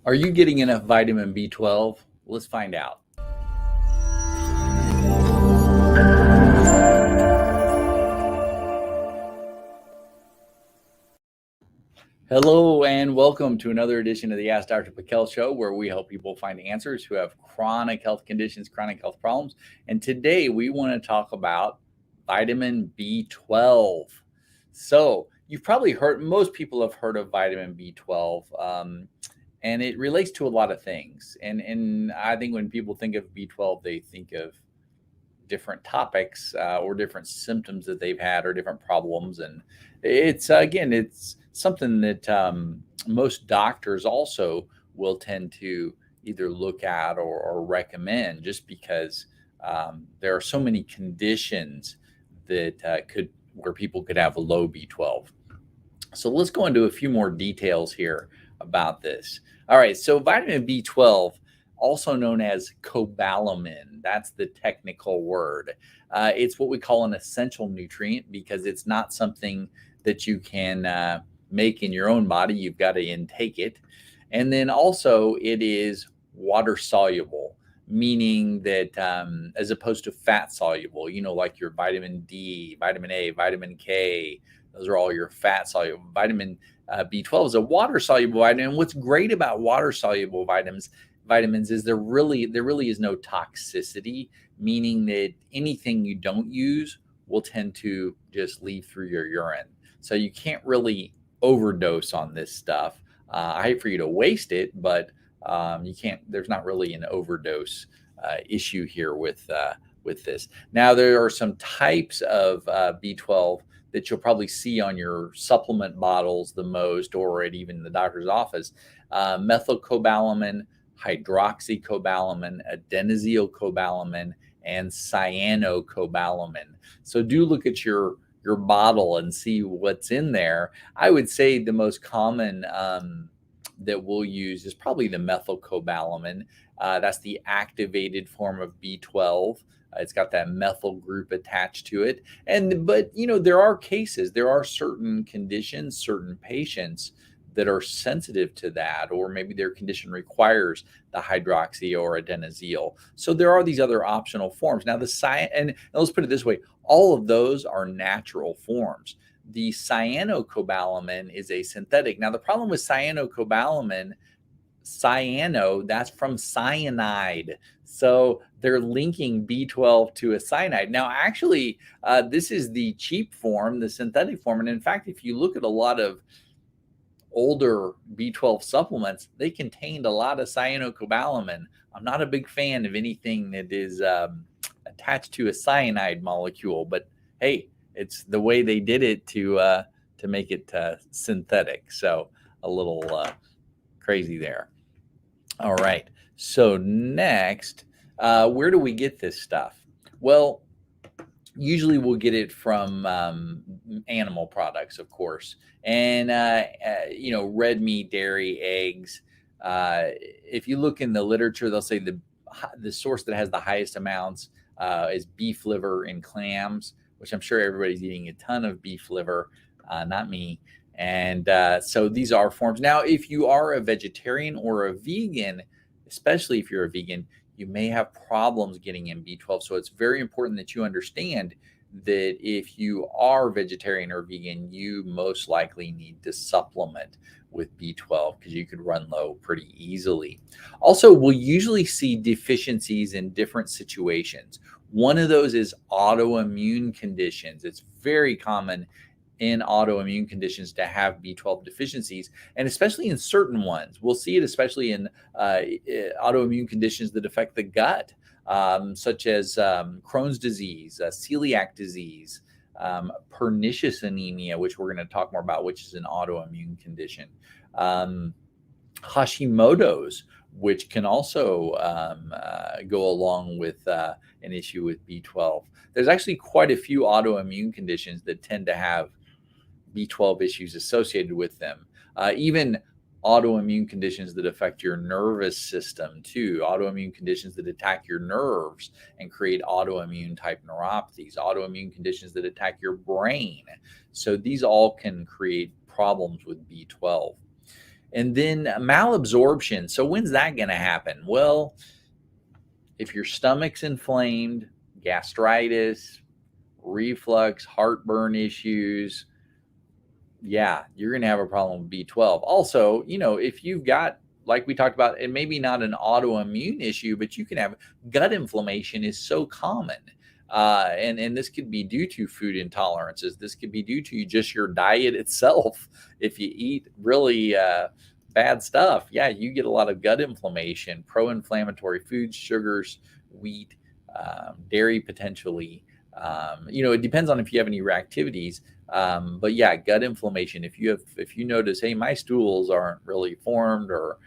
Are you getting enough vitamin B12? Let's find out. Hello and welcome to another edition of the Ask Dr. Pakel Show, where we help people find answers who have chronic health conditions, chronic health problems. And today we want to talk about vitamin B12. So you've probably heard, most people have heard of vitamin B12, and it relates to a lot of things. And I think when people think of B12, they think of different topics or different symptoms that they've had or different problems. And it's again, it's something that most doctors also will tend to either look at or recommend, just because there are so many conditions that could where people could have a low B12. So let's go into a few more details here about this. All right, so vitamin B12, also known as cobalamin, that's the technical word. It's what we call an essential nutrient because it's not something that you can make in your own body. You've got to intake it. And then also it is water soluble, meaning that as opposed to fat soluble, like your vitamin D, vitamin A, vitamin K, those are all your fat soluble. Vitamin B12 is a water soluble vitamin. And what's great about water soluble vitamins is there really is no toxicity, meaning that anything you don't use will tend to just leave through your urine. So you can't really overdose on this stuff. I hate for you to waste it, but you can't. There's not really an overdose issue here with this. Now there are some types of B12 that you'll probably see on your supplement bottles the most, or at even the doctor's office. Methylcobalamin, hydroxycobalamin, adenoslycobalamin, and cyanocobalamin. So do look at your bottle and see what's in there. I would say the most common that we'll use is probably the methylcobalamin. That's the activated form of B12. It's got that methyl group attached to it. But there are certain conditions, certain patients that are sensitive to that, or maybe their condition requires the hydroxy or adenosine. So there are these other optional forms. Now and let's put it this way, all of those are natural forms. The cyanocobalamin is a synthetic. Now the problem with cyanocobalamin, that's from cyanide. So they're linking B12 to a cyanide. Now, actually, this is the cheap form, the synthetic form. And in fact, if you look at a lot of older B12 supplements, they contained a lot of cyanocobalamin. I'm not a big fan of anything that is attached to a cyanide molecule, but hey, it's the way they did it to make it synthetic. So a little crazy there. All right. So next, where do we get this stuff? Well, usually we'll get it from animal products, of course, and red meat, dairy, eggs. If you look in the literature, they'll say the source that has the highest amounts is beef liver and clams, which I'm sure everybody's eating a ton of beef liver, not me. And so these are forms. Now, if you are a vegetarian or a vegan, especially if you're a vegan, you may have problems getting in B12. So it's very important that you understand that if you are vegetarian or vegan, you most likely need to supplement with B12 because you could run low pretty easily. Also, we'll usually see deficiencies in different situations. One of those is autoimmune conditions. It's very common in autoimmune conditions to have B12 deficiencies, and especially in certain ones. We'll see it especially in autoimmune conditions that affect the gut, such as Crohn's disease, celiac disease, pernicious anemia, which we're going to talk more about, which is an autoimmune condition. Hashimoto's, which can also go along with an issue with B12. There's actually quite a few autoimmune conditions that tend to have B12 issues associated with them. Even autoimmune conditions that affect your nervous system too, autoimmune conditions that attack your nerves and create autoimmune type neuropathies, autoimmune conditions that attack your brain. So these all can create problems with B12. And then malabsorption. So when's that going to happen? Well, if your stomach's inflamed, gastritis, reflux, heartburn issues, yeah, you're going to have a problem with B12. Also, if you've got, like we talked about, and maybe not an autoimmune issue, but you can have gut inflammation is so common. And this could be due to food intolerances. This could be due to just your diet itself. If you eat really bad stuff, yeah, you get a lot of gut inflammation, pro-inflammatory foods, sugars, wheat, dairy potentially. It depends on if you have any reactivities. But yeah, gut inflammation. If you notice, hey, my stools aren't really formed, or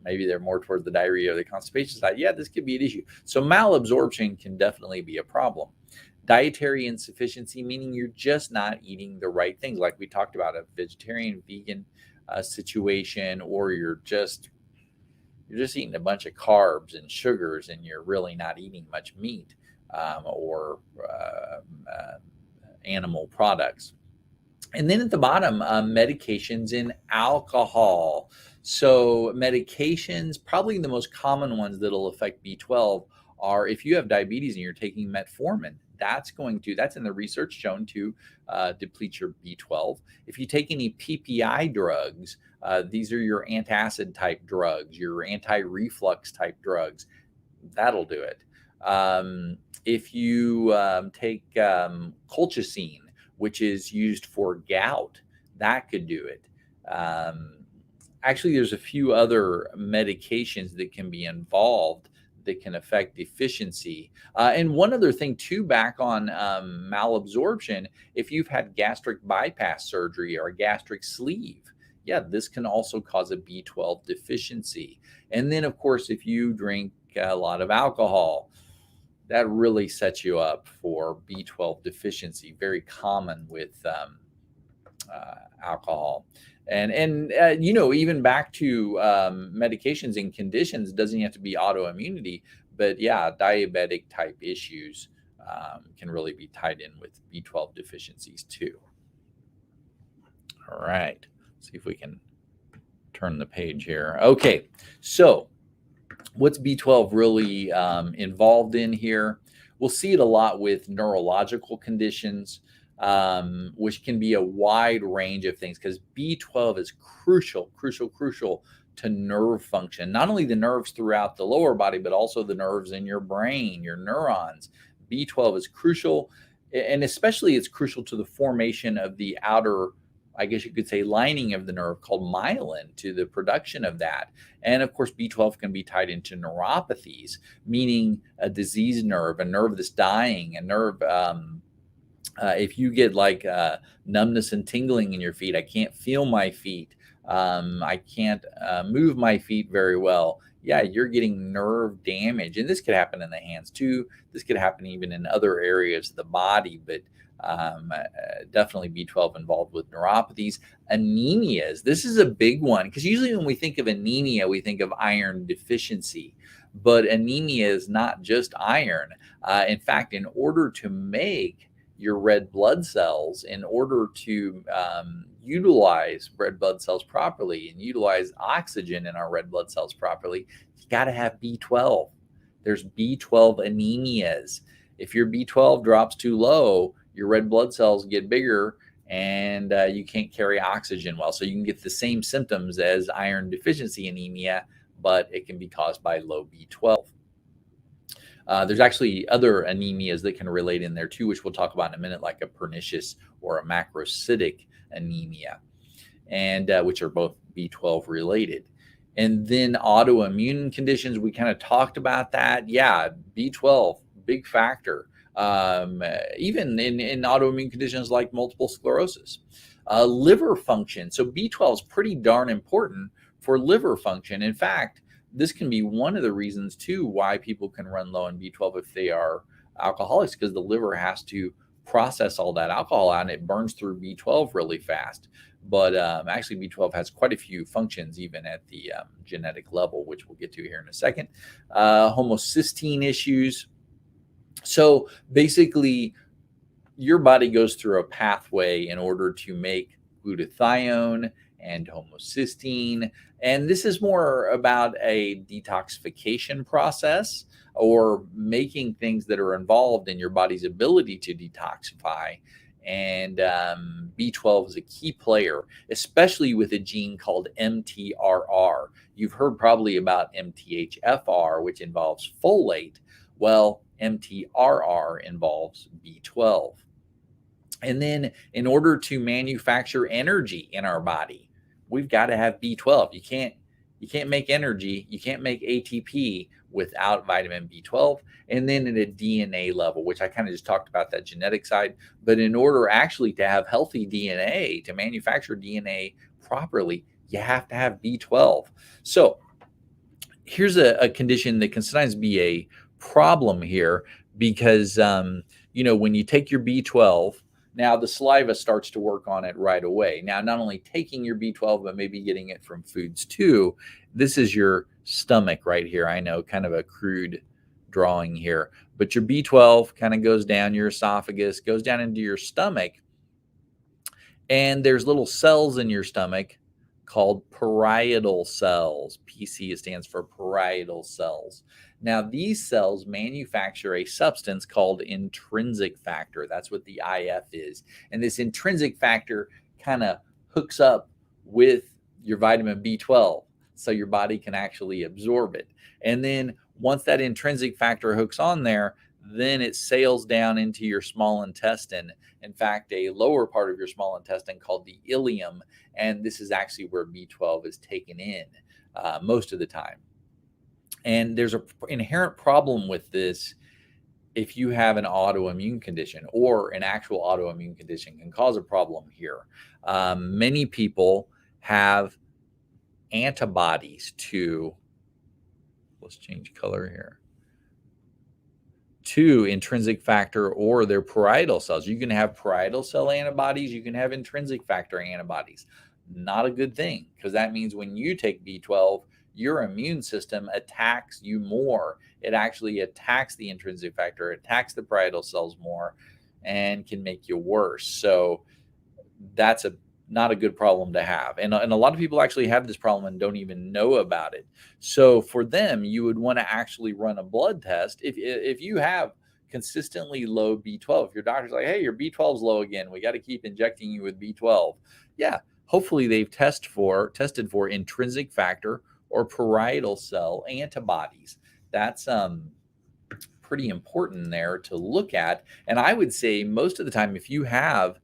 maybe they're more towards the diarrhea or the constipation side, yeah, this could be an issue. So malabsorption can definitely be a problem. Dietary insufficiency, meaning you're just not eating the right things, like we talked about, a vegetarian, vegan situation, or you're just eating a bunch of carbs and sugars, and you're really not eating much meat or animal products. And then at the bottom, medications and alcohol. So medications, probably the most common ones that'll affect B12 are if you have diabetes and you're taking metformin. That's in the research shown to deplete your B12. If you take any PPI drugs, these are your antacid type drugs, your anti-reflux type drugs, that'll do it. If you take colchicine, which is used for gout, that could do it. Actually, there's a few other medications that can be involved that can affect deficiency. And one other thing too, back on malabsorption, if you've had gastric bypass surgery or a gastric sleeve, yeah, this can also cause a B12 deficiency. And then, of course, if you drink a lot of alcohol, that really sets you up for B12 deficiency, very common with alcohol. And even back to medications and conditions, doesn't have to be autoimmunity, but yeah, diabetic type issues can really be tied in with B12 deficiencies too. All right, see if we can turn the page here. Okay, so what's B12 really involved in here? We'll see it a lot with neurological conditions, which can be a wide range of things, because B12 is crucial to nerve function. Not only the nerves throughout the lower body, but also the nerves in your brain, your neurons. B12 is crucial, and especially it's crucial to the formation of the outer, I guess you could say, lining of the nerve called myelin, to the production of that. And of course, B12 can be tied into neuropathies, meaning a diseased nerve, a nerve that's dying, a nerve. If you get like numbness and tingling in your feet, I can't feel my feet, I can't move my feet very well. Yeah, you're getting nerve damage. And this could happen in the hands too. This could happen even in other areas of the body, but definitely B12 involved with neuropathies. Anemias, this is a big one, because usually when we think of anemia, we think of iron deficiency, but anemia is not just iron. In fact, in order to make your red blood cells, in order to utilize red blood cells properly and utilize oxygen in our red blood cells properly, you got to have B12. There's B12 anemias. If your B12 drops too low, your red blood cells get bigger, and you can't carry oxygen well. So you can get the same symptoms as iron deficiency anemia, but it can be caused by low B12. There's actually other anemias that can relate in there too, which we'll talk about in a minute, like a pernicious or a macrocytic anemia, and which are both B12 related. And then autoimmune conditions, we kind of talked about that. Yeah, B12, big factor. Even in autoimmune conditions like multiple sclerosis. Liver function. So B12 is pretty darn important for liver function. In fact, this can be one of the reasons too why people can run low in B12 if they are alcoholics, because the liver has to process all that alcohol out and it burns through B12 really fast. But actually, B12 has quite a few functions, even at the genetic level, which we'll get to here in a second. Homocysteine issues. So basically, your body goes through a pathway in order to make glutathione and homocysteine. And this is more about a detoxification process or making things that are involved in your body's ability to detoxify. And B12 is a key player, especially with a gene called mTRR. You've heard probably about MTHFR, which involves folate. Well, mTRR involves B12. And then in order to manufacture energy in our body, we've got to have B12. You can't make energy, you can't make ATP without vitamin B12. And then at a DNA level, which I kind of just talked about that genetic side, but in order actually to have healthy DNA, to manufacture DNA properly, you have to have B12. So here's a condition that can sometimes be a problem here because, when you take your B12, now the saliva starts to work on it right away. Now, not only taking your B12, but maybe getting it from foods too. This is your stomach right here. I know, kind of a crude drawing here, but your B12 kind of goes down your esophagus, goes down into your stomach, and there's little cells in your stomach called parietal cells. PC stands for parietal cells. Now, these cells manufacture a substance called intrinsic factor. That's what the IF is. And this intrinsic factor kind of hooks up with your vitamin B12 so your body can actually absorb it. And then once that intrinsic factor hooks on there, then it sails down into your small intestine. In fact, a lower part of your small intestine called the ileum. And this is actually where B12 is taken in most of the time. And there's an inherent problem with this. If you have an autoimmune condition, or an actual autoimmune condition can cause a problem here. Many people have antibodies to, let's change color here, to intrinsic factor or their parietal cells. You can have parietal cell antibodies, you can have intrinsic factor antibodies. Not a good thing, because that means when you take B12, your immune system attacks you more. It actually attacks the intrinsic factor, attacks the parietal cells more, and can make you worse. So that's not a good problem to have. And a lot of people actually have this problem and don't even know about it. So for them, you would want to actually run a blood test. If you have consistently low B12, if your doctor's like, hey, your B12 is low again, we got to keep injecting you with B12. Yeah, hopefully they've tested for intrinsic factor or parietal cell antibodies. That's pretty important there to look at. And I would say most of the time, if you have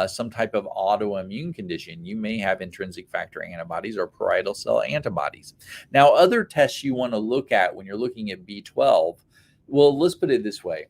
some type of autoimmune condition, you may have intrinsic factor antibodies or parietal cell antibodies. Now, other tests you want to look at when you're looking at B12, well, let's put it this way.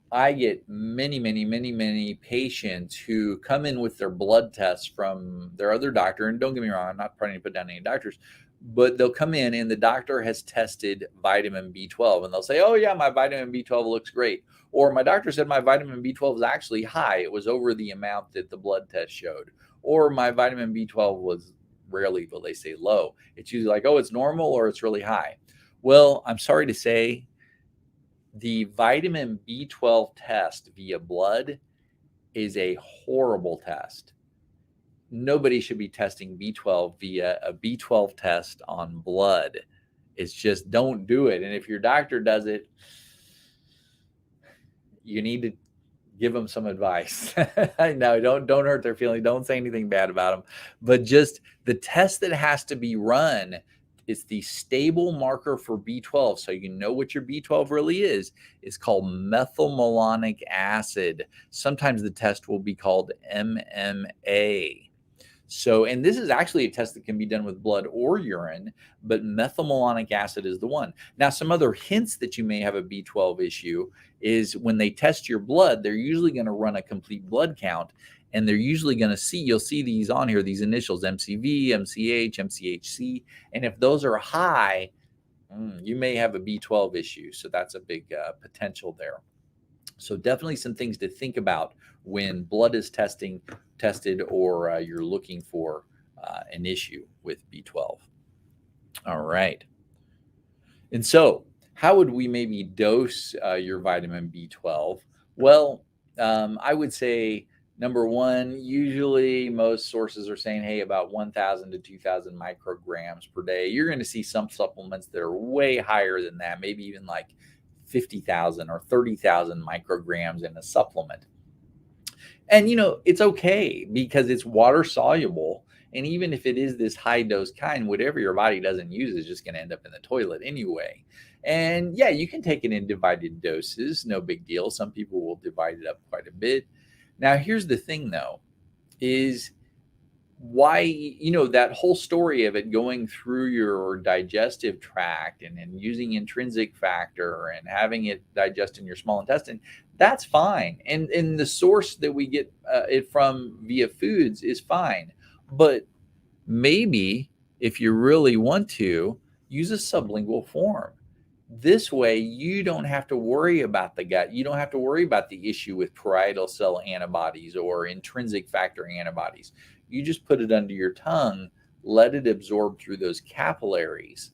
I get many patients who come in with their blood tests from their other doctor. And don't get me wrong, I'm not trying to put down any doctors, but they'll come in and the doctor has tested vitamin B12 and they'll say, oh yeah, my vitamin B12 looks great. Or my doctor said my vitamin B12 is actually high. It was over the amount that the blood test showed. Or my vitamin B12 was, rarely will they say low. It's usually like, oh, it's normal or it's really high. Well, I'm sorry to say, the vitamin B12 test via blood is a horrible test. Nobody should be testing B12 via a B12 test on blood. It's just, don't do it. And if your doctor does it, you need to give them some advice. No, don't hurt their feelings. Don't say anything bad about them. But just the test that has to be run is the stable marker for B12. So you know what your B12 really is called methylmalonic acid. Sometimes the test will be called MMA. So, and this is actually a test that can be done with blood or urine, but methylmalonic acid is the one. Now, some other hints that you may have a B12 issue is when they test your blood, they're usually going to run a complete blood count. And they're usually going to see, you'll see these on here, these initials, MCV, MCH, MCHC. And if those are high, you may have a B12 issue. So that's a big potential there. So definitely some things to think about when blood is tested or you're looking for an issue with B12. All right. And so how would we maybe dose your vitamin B12? Well, I would say Number one, usually most sources are saying, hey, about 1,000 to 2,000 micrograms per day. You're going to see some supplements that are way higher than that, maybe even like 50,000 or 30,000 micrograms in a supplement. And, it's okay because it's water soluble. And even if it is this high dose kind, whatever your body doesn't use is just going to end up in the toilet anyway. And yeah, you can take it in divided doses, no big deal. Some people will divide it up quite a bit. Now, here's the thing though, is why, that whole story of it going through your digestive tract and using intrinsic factor and having it digest in your small intestine, that's fine. And the source that we get it from via foods is fine. But maybe if you really want to, use a sublingual form. This way, you don't have to worry about the gut. You don't have to worry about the issue with parietal cell antibodies or intrinsic factor antibodies. You just put it under your tongue, let it absorb through those capillaries,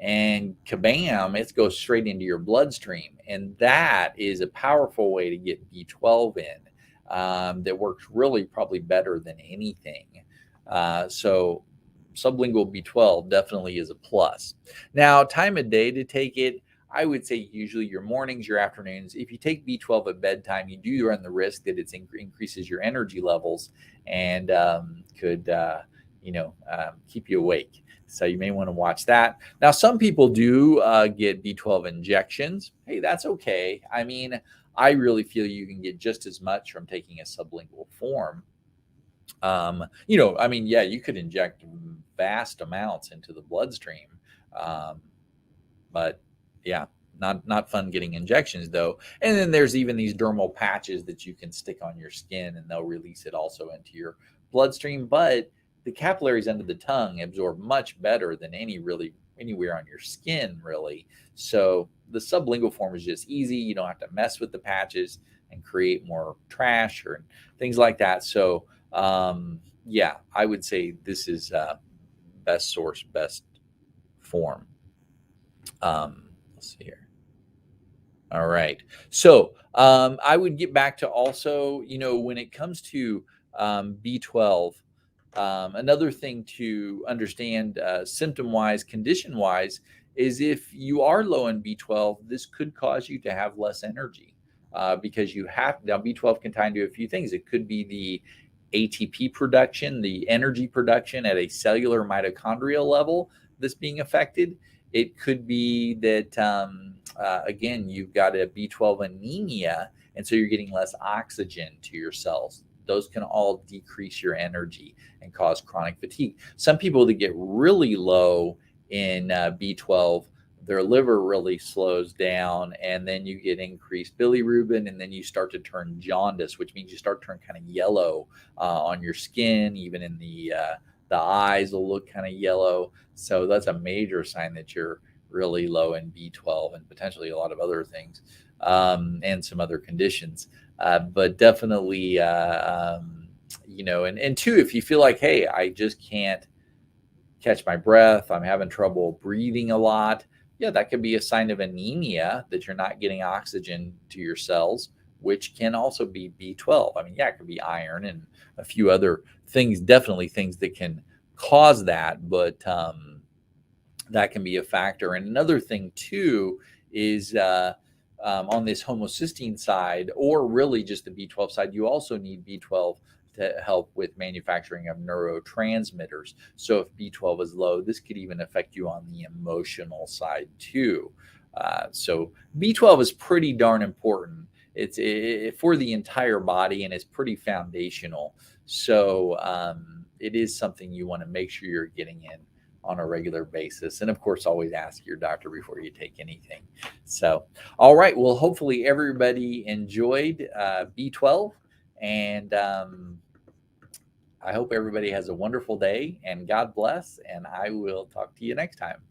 and kabam, it goes straight into your bloodstream. And that is a powerful way to get B12 in that works really probably better than anything. So sublingual B12 definitely is a plus. Now, time of day to take it, I would say usually your mornings, your afternoons. If you take B12 at bedtime, you do run the risk that it increases your energy levels and could, keep you awake. So you may want to watch that. Now, some people do get B12 injections. Hey, that's okay. I mean, I really feel you can get just as much from taking a sublingual form. Yeah, you could inject vast amounts into the bloodstream. But yeah, not fun getting injections though. And then there's even these dermal patches that you can stick on your skin and they'll release it also into your bloodstream. But the capillaries under the tongue absorb much better than anywhere on your skin, really. So the sublingual form is just easy. You don't have to mess with the patches and create more trash or things like that. So yeah, I would say this is best source, best form. Let's see here. All right. So I would get back to also, when it comes to B12, another thing to understand symptom wise, condition wise, is if you are low in B12, this could cause you to have less energy because now B12 can tie into a few things. It could be the ATP production, the energy production at a cellular mitochondrial level that's being affected. It could be that, again, you've got a B12 anemia, and so you're getting less oxygen to your cells. Those can all decrease your energy and cause chronic fatigue. Some people that get really low in B12, their liver really slows down, and then you get increased bilirubin, and then you start to turn jaundice, which means you start to turn kind of yellow on your skin, even in the eyes will look kind of yellow. So that's a major sign that you're really low in B12 and potentially a lot of other things and some other conditions. But definitely, and two, if you feel like, hey, I just can't catch my breath, I'm having trouble breathing a lot, yeah, that could be a sign of anemia, that you're not getting oxygen to your cells, which can also be B12. I mean, yeah, it could be iron and a few other things, definitely things that can cause that, but that can be a factor. And another thing too is on this homocysteine side, or really just the B12 side, you also need B12 to help with manufacturing of neurotransmitters. So if B12 is low, this could even affect you on the emotional side too. So B12 is pretty darn important. It's for the entire body, and it's pretty foundational. So it is something you want to make sure you're getting in on a regular basis. And of course, always ask your doctor before you take anything. So, all right. Well, hopefully everybody enjoyed B12. And I hope everybody has a wonderful day, and God bless. And I will talk to you next time.